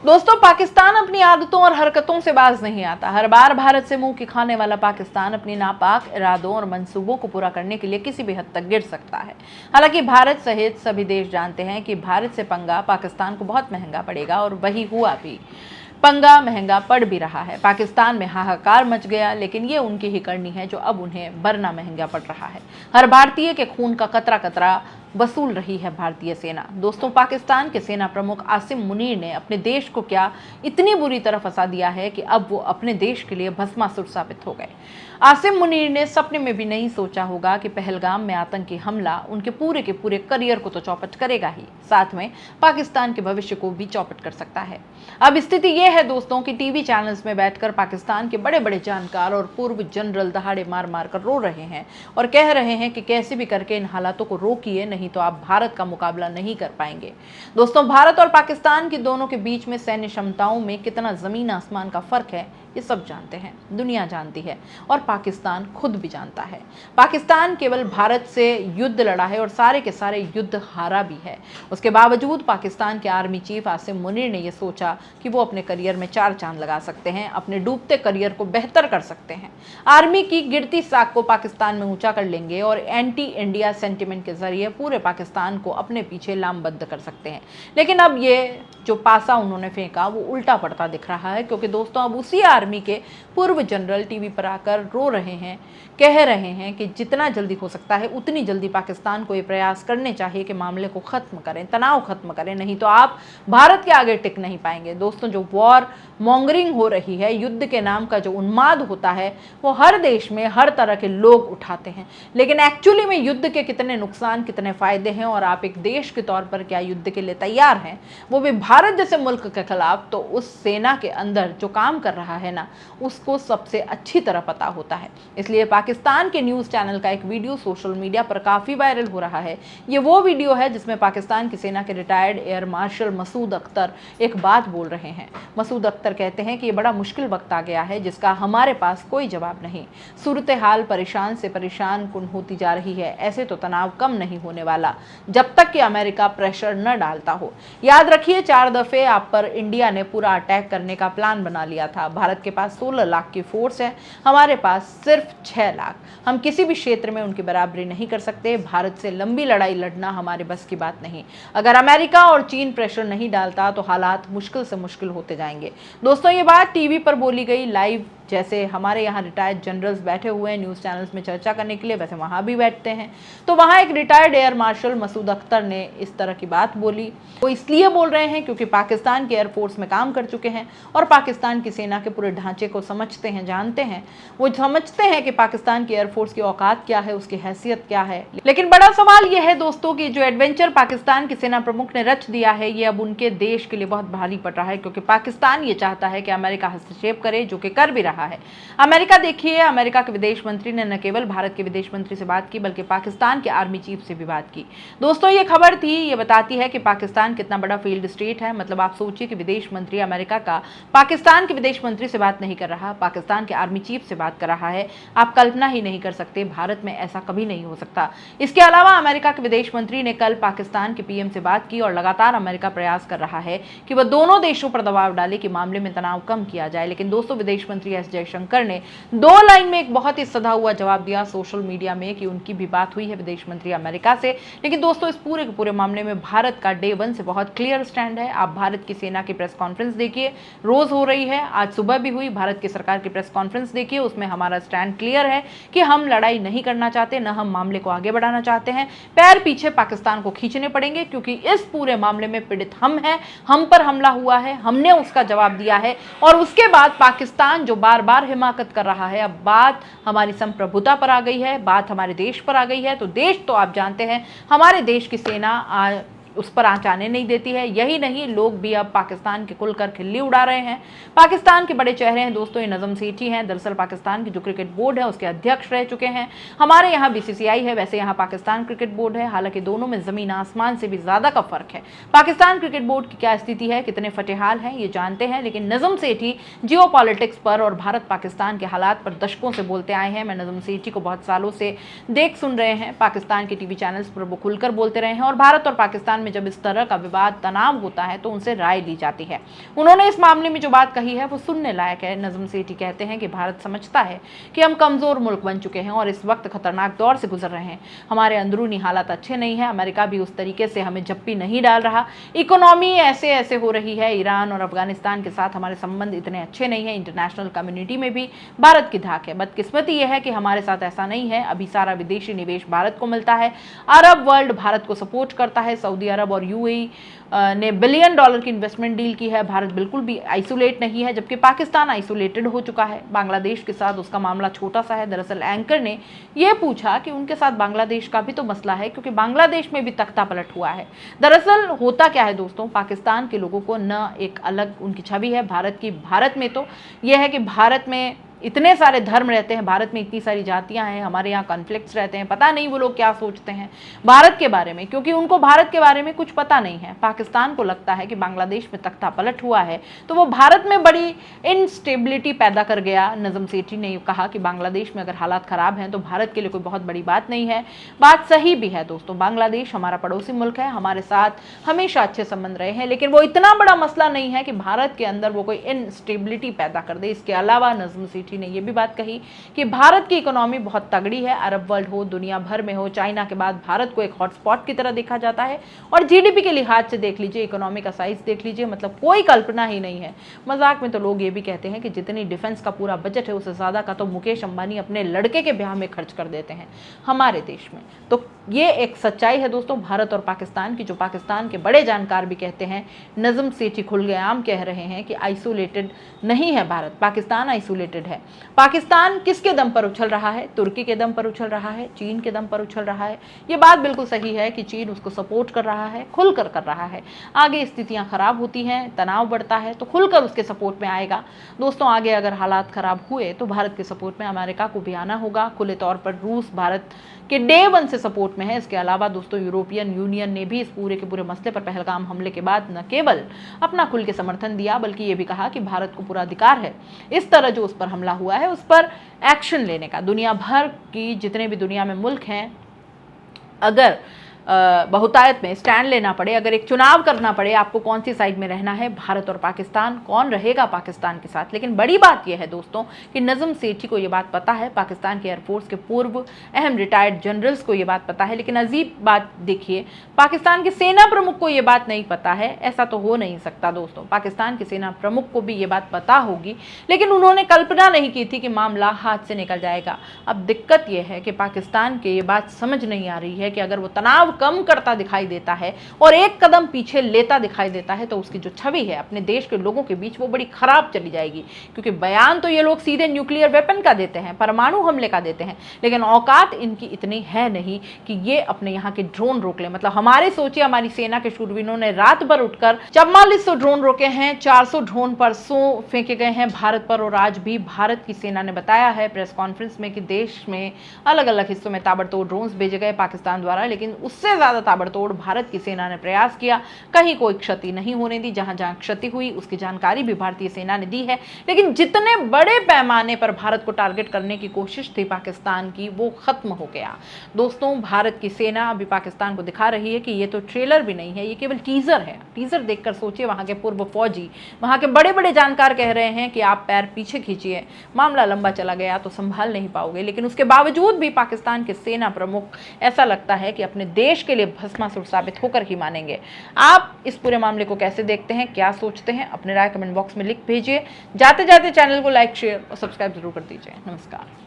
दोस्तों, पाकिस्तान अपनी आदतों और हरकतों से बाज नहीं आता। हर बार भारत से मुंह की खाने वाला पाकिस्तान अपनी नापाक इरादों और मंसूबों को पूरा करने के लिए किसी भी हद तक गिर सकता है। हालांकि भारत सहित सभी देश जानते हैं कि भारत से पंगा पाकिस्तान को बहुत महंगा पड़ेगा, और वही हुआ भी। पंगा महंगा पड़ भी रहा है। पाकिस्तान में हाहाकार मच गया, लेकिन ये उनकी ही करनी है जो अब उन्हें बरना महंगा पड़ रहा है। हर भारतीय के खून का कतरा कतरा वसूल रही है भारतीय सेना। दोस्तों, पाकिस्तान के सेना प्रमुख आसिम मुनीर ने अपने देश को क्या इतनी बुरी तरह फंसा दिया है कि अब वो अपने देश के लिए भस्मासुर साबित हो गए। आसिम मुनीर ने सपने में भी नहीं सोचा होगा कि पहलगाम में आतंकी हमला उनके पूरे के पूरे करियर को तो चौपट करेगा ही, साथ में पाकिस्तान के भविष्य को भी चौपट कर सकता है। अब स्थिति यह है दोस्तों कि टीवी चैनल्स में बैठकर पाकिस्तान के बड़े बड़े जानकार और पूर्व जनरल दहाड़े मार मार कर रो रहे हैं और कह रहे हैं कि कैसे भी करके इन हालातों को रोकिए, नहीं तो आप भारत का मुकाबला नहीं कर पाएंगे। दोस्तों, भारत और पाकिस्तान की दोनों के बीच में सैन्य क्षमताओं में कितना जमीन आसमान का फर्क है, ये सब जानते हैं, दुनिया जानती है और पाकिस्तान खुद भी जानता है। पाकिस्तान केवल भारत से युद्ध लड़ा है और सारे के सारे युद्ध हारा भी है। उसके बावजूद पाकिस्तान के आर्मी चीफ आसिम मुनीर ने यह सोचा कि वो अपने करियर में चार चांद लगा सकते हैं, अपने डूबते करियर को बेहतर कर सकते हैं, आर्मी की गिरती साख को पाकिस्तान में ऊंचा कर लेंगे और एंटी इंडिया सेंटिमेंट के जरिए पूरे पाकिस्तान को अपने पीछे लामबद्ध कर सकते हैं। लेकिन अब ये जो पासा उन्होंने फेंका वो उल्टा पड़ता दिख रहा है, क्योंकि दोस्तों अब उसी आर्मी के पूर्व जनरल टीवी पर आकर रो रहे हैं, कह रहे हैं कि जितना जल्दी हो सकता है उतनी जल्दी पाकिस्तान को ये प्रयास करने चाहिए कि मामले को खत्म करें, तनाव खत्म करें, नहीं तो आप भारत के आगे टिक नहीं पाएंगे। दोस्तों, जो वॉर मॉन्गरिंग हो रही है, युद्ध के नाम का जो उन्माद होता है, वो हर देश में हर तरह के लोग उठाते हैं, लेकिन एक्चुअली में युद्ध के कितने नुकसान कितने फायदे हैं और आप एक देश के तौर पर क्या युद्ध के लिए तैयार हैं, वो भी भारत जैसे मुल्क के खिलाफ, तो उस सेना के अंदर जो काम कर रहा है ना, उसको सबसे अच्छी तरह पता होता है। इसलिए पाकिस्तान के न्यूज़ चैनल का एक वीडियो सोशल मीडिया पर काफ़ी वायरल हो रहा है। ये वो वीडियो है जिसमें पाकिस्तान की सेना के retired air marshal Masood Akhtar एक बात बोल रहे हैं। मसूद अख्तर कहते हैं कि ये बड़ा मुश्किल वक्त आ गया है जिसका हमारे पास कोई जवाब नहीं। सूरत हाल परेशान से परेशान कुन होती जा रही है। ऐसे तो तनाव कम नहीं होने वाला जब तक कि अमेरिका प्रेशर न डालता हो। याद रखिए, 4 दफ़े आप पर इंडिया ने पूरा अटैक करने का प्लान बना लिया था। भारत के पास 16 लाख की फोर्स है, हमारे पास सिर्फ 6 लाख। हम किसी भी क्षेत्र में उनकी बराबरी नहीं कर सकते। भारत से लंबी लड़ाई लड़ना हमारे बस की बात नहीं। अगर अमेरिका और चीन प्रेशर नहीं डालता तो हालात मुश्किल से मुश्किल होते जाएंगे। दोस्तों, ये बात टीवी पर बोली गई लाइव, जैसे हमारे यहाँ रिटायर्ड जनरल्स बैठे हुए हैं न्यूज़ चैनल्स में चर्चा करने के लिए, वैसे वहाँ भी बैठते हैं। तो वहाँ एक retired air marshal Masood Akhtar ने इस तरह की बात बोली। वो इसलिए बोल रहे हैं क्योंकि पाकिस्तान के एयरफोर्स में काम कर चुके हैं और पाकिस्तान की सेना के पूरे ढांचे को समझते हैं, जानते हैं। वो समझते हैं कि पाकिस्तान की एयरफोर्स की औकात क्या है, उसकी हैसियत क्या है। लेकिन बड़ा सवाल यह है दोस्तों कि जो एडवेंचर पाकिस्तान की सेना प्रमुख ने रच दिया है, ये अब उनके देश के लिए बहुत भारी पड़ रहा है, क्योंकि पाकिस्तान ये चाहता है कि अमेरिका हस्तक्षेप करे, जो कि कर भी रहा है। अमेरिका देखिए, अमेरिका के विदेश मंत्री ने न केवल भारत के विदेश मंत्री से बात की बल्कि पाकिस्तान के आर्मी चीफ से भी बात की। दोस्तों, ये खबर थी, ये बताती है कि पाकिस्तान कितना बड़ा फील्ड स्टेट है। मतलब आप सोचिए कि विदेश मंत्री अमेरिका का पाकिस्तान के विदेश मंत्री से बात नहीं कर रहा, पाकिस्तान के आर्मी चीफ से बात कर रहा है। आप कल्पना ही नहीं कर सकते, भारत में ऐसा कभी नहीं हो सकता। इसके अलावा अमेरिका के विदेश मंत्री ने कल पाकिस्तान के पीएम से बात की और लगातार अमेरिका प्रयास कर रहा है कि वह दोनों देशों पर दबाव डाले कि मामले में तनाव कम किया जाए। लेकिन दोस्तों, विदेश मंत्री एस जयशंकर ने 2 लाइन में एक बहुत ही सधा हुआ जवाब दिया सोशल मीडिया में कि उनकी भी बात हुई है विदेश मंत्री अमेरिका से। लेकिन दोस्तों, इस पूरे के पूरे मामले में भारत का डे 1 से बहुत क्लियर स्टैंड है। आप भारत की सेना की प्रेस कॉन्फ्रेंस देखिए, रोज हो रही है, आज सुबह भी हुई। भारत की सरकार की प्रेस कॉन्फ्रेंस देखिए, उसमें हमारा स्टैंड क्लियर है कि हम लड़ाई नहीं करना चाहते, न हम मामले को आगे बढ़ाना चाहते हैं। पैर पीछे पाकिस्तान को खींचने पड़ेंगे, क्योंकि इस पूरे मामले में पीड़ित हम हैं, हम पर हमला हुआ है, हमने उसका जवाब दिया है। और उसके बाद पाकिस्तान जो बार बार हिमाकत कर रहा है, अब बात हमारी संप्रभुता पर आ गई है, बात हमारे देश पर आ गई है। तो देश तो आप जानते हैं, हमारे देश की सेना उस पर आंच आने नहीं देती है। यही नहीं, लोग भी अब पाकिस्तान के खुलकर खिल्ली उड़ा रहे हैं। पाकिस्तान के बड़े चेहरे हैं दोस्तों, ये नजम सेठी हैं। दरअसल पाकिस्तान की जो क्रिकेट बोर्ड है उसके अध्यक्ष रह चुके हैं। हमारे यहाँ बीसीसीआई है, वैसे यहाँ पाकिस्तान क्रिकेट बोर्ड है। हालांकि दोनों में जमीन आसमान से भी ज्यादा का फर्क है। पाकिस्तान क्रिकेट बोर्ड की क्या स्थिति है, कितने फटेहाल हैं, ये जानते हैं। लेकिन नजम सेठी जियो पॉलिटिक्स पर और भारत पाकिस्तान के हालात पर दशकों से बोलते आए हैं। मैं नजम सेठी को बहुत सालों से देख सुन रहे हैं, पाकिस्तान के टीवी चैनल्स पर वो खुलकर बोलते रहे हैं और भारत और पाकिस्तान में में जब इस तरह का विवाद तनाव होता है तो उनसे राय ली जाती है। उन्होंने इस मामले में जो बात कही है वो सुनने लायक है। नजम सेठी कहते हैं कि भारत समझता है कि हम कमजोर मुल्क बन चुके हैं और इस वक्त खतरनाक दौर से गुजर रहे हैं। हमारे अंदरूनी हालात अच्छे नहीं है। अमेरिका भी उस तरीके से हमें जप्पी नहीं डाल रहा। इकोनॉमी ऐसे ऐसे हो रही है। ईरान और अफगानिस्तान के साथ हमारे संबंध इतने अच्छे नहीं है। इंटरनेशनल कम्युनिटी में भी भारत की धाक है। बदकिस्मती यह है कि हमारे साथ ऐसा नहीं है। अभी सारा विदेशी निवेश भारत को मिलता है। अरब वर्ल्ड भारत को सपोर्ट करता है। सऊदी अरब और यूएई ने $1 बिलियन की इन्वेस्टमेंट डील की है। भारत बिल्कुल भी आइसोलेट नहीं है, जबकि पाकिस्तान आइसोलेटेड हो चुका है। बांग्लादेश के साथ उसका मामला छोटा सा है। दरअसल एंकर ने यह पूछा कि उनके साथ बांग्लादेश का भी तो मसला है, क्योंकि बांग्लादेश में भी तख्ता पलट हुआ है। दरअसल होता क्या है दोस्तों, पाकिस्तान के लोगों को न एक अलग उनकी छवि है भारत की। भारत में तो यह है कि भारत में इतने सारे धर्म रहते हैं, भारत में इतनी सारी जातियां हैं, हमारे यहाँ कॉन्फ्लिक्ट्स रहते हैं। पता नहीं वो लोग क्या सोचते हैं भारत के बारे में, क्योंकि उनको भारत के बारे में कुछ पता नहीं है। पाकिस्तान को लगता है कि बांग्लादेश में तख्ता पलट हुआ है तो वो भारत में बड़ी इनस्टेबिलिटी पैदा कर गया। नजम सेठी ने कहा कि बांग्लादेश में अगर हालात खराब हैं तो भारत के लिए कोई बहुत बड़ी बात नहीं है। बात सही भी है दोस्तों। बांग्लादेश हमारा पड़ोसी मुल्क है, हमारे साथ हमेशा अच्छे संबंध रहे हैं, लेकिन वो इतना बड़ा मसला नहीं है कि भारत के अंदर वो कोई इनस्टेबिलिटी पैदा कर दे। इसके अलावा नजम सेठी ने यह भी बात कही कि भारत की इकोनॉमी बहुत तगड़ी है। अरब वर्ल्ड हो, दुनिया भर में हो, चाइना के बाद भारत को एक हॉटस्पॉट की तरह देखा जाता है। और जीडीपी के लिहाज से देख लीजिए, इकोनॉमी का साइज देख लीजिए, मतलब कोई कल्पना ही नहीं है। मजाक में तो लोग ये भी कहते हैं कि जितनी डिफेंस का पूरा बजट है उससे ज्यादा का तो मुकेश अंबानी अपने लड़के के ब्याह में खर्च कर देते हैं हमारे देश में। तो ये एक सच्चाई है दोस्तों भारत और पाकिस्तान की, जो पाकिस्तान के बड़े जानकार भी कहते हैं। नजम सेठी खुलेआम कह रहे हैं कि आइसोलेटेड नहीं है भारत, पाकिस्तान आइसोलेटेड है। पाकिस्तान किसके दम पर उछल रहा है? तुर्की के दम पर उछल रहा है, चीन के दम पर उछल रहा है। ये बात बिल्कुल सही है कि चीन उसको सपोर्ट कर रहा है, खुलकर कर रहा है। आगे स्थितियां खराब होती हैं, तनाव बढ़ता है तो खुलकर उसके सपोर्ट में आएगा। दोस्तों आगे अगर हालात खराब हुए तो भारत के सपोर्ट में अमेरिका को भी आना होगा। खुले तौर पर रूस भारत के डे 1 से सपोर्ट में है। इसके अलावा दोस्तों यूरोपियन यूनियन ने भी इस पूरे के पूरे मसले पर पहलगाम हमले के बाद न केवल अपना खुल के समर्थन दिया, बल्कि ये भी कहा कि भारत को पूरा अधिकार है इस तरह जो उस पर हमला हुआ है उस पर एक्शन लेने का। दुनिया भर की जितने भी दुनिया में मुल्क हैं, अगर बहुतायत में स्टैंड लेना पड़े, अगर एक चुनाव करना पड़े आपको कौन सी साइड में रहना है, भारत और पाकिस्तान, कौन रहेगा पाकिस्तान के साथ। लेकिन बड़ी बात यह है दोस्तों कि नजम सेठी को यह बात पता है, पाकिस्तान के एयरफोर्स के पूर्व अहम रिटायर्ड जनरल्स को यह बात पता है। लेकिन अजीब बात देखिए, पाकिस्तान के सेना प्रमुख को यह बात नहीं पता है। ऐसा तो हो नहीं सकता दोस्तों, पाकिस्तान के सेना प्रमुख को भी ये बात पता होगी, लेकिन उन्होंने कल्पना नहीं की थी कि मामला हाथ से निकल जाएगा। अब दिक्कत यह है कि पाकिस्तान के ये बात समझ नहीं आ रही है कि अगर वो तनाव कम करता दिखाई देता है और एक कदम पीछे लेता दिखाई देता है तो उसकी जो छवि है अपने देश के लोगों के बीच वो बड़ी खराब चली जाएगी। क्योंकि बयान तो ये लोग सीधे न्यूक्लियर वेपन का देते हैं, परमाणु हमले का देते हैं, लेकिन औकात इनकी इतनी है नहीं कि ये अपने यहाँ के ड्रोन रोक ले। मतलब हमारे सोचिए, हमारी सेना के शूरवीरों ने रात भर उठकर 4400 ड्रोन रोके हैं, 400 ड्रोन परसों फेंके गए हैं भारत पर। और आज भी भारत की सेना ने बताया है प्रेस कॉन्फ्रेंस में कि देश में अलग अलग हिस्सों में ताबड़तोड़ ड्रोन्स भेजे गए पाकिस्तान द्वारा, लेकिन उससे ज्यादा ताबड़तोड़ भारत की सेना ने प्रयास किया। कहीं कोई क्षति नहीं होने दी, जहां जहां क्षति हुई उसकी जानकारी भी भारतीय सेना ने दी है। लेकिन जितने बड़े पैमाने पर भारत को टारगेट करने की कोशिश थी पाकिस्तान की, वो खत्म हो गया। दोस्तों भारत की सेना अभी पाकिस्तान को दिखा रही है कि ये तो ट्रेलर भी नहीं है, ये केवल टीजर है। टीजर देखकर सोचिए, वहां के पूर्व फौजी, वहां के बड़े बड़े जानकार कह रहे हैं कि आप पैर पीछे खींचिए, मामला लंबा चला गया तो संभाल नहीं पाओगे। लेकिन उसके बावजूद भी पाकिस्तान के सेना प्रमुख ऐसा लगता है कि अपने देश के लिए भस्मासुर साबित होकर ही मानेंगे। आप इस पूरे मामले को कैसे देखते हैं, क्या सोचते हैं, अपने राय कमेंट बॉक्स में लिख भेजिए। जाते जाते चैनल को लाइक, शेयर और सब्सक्राइब जरूर कर दीजिए। नमस्कार।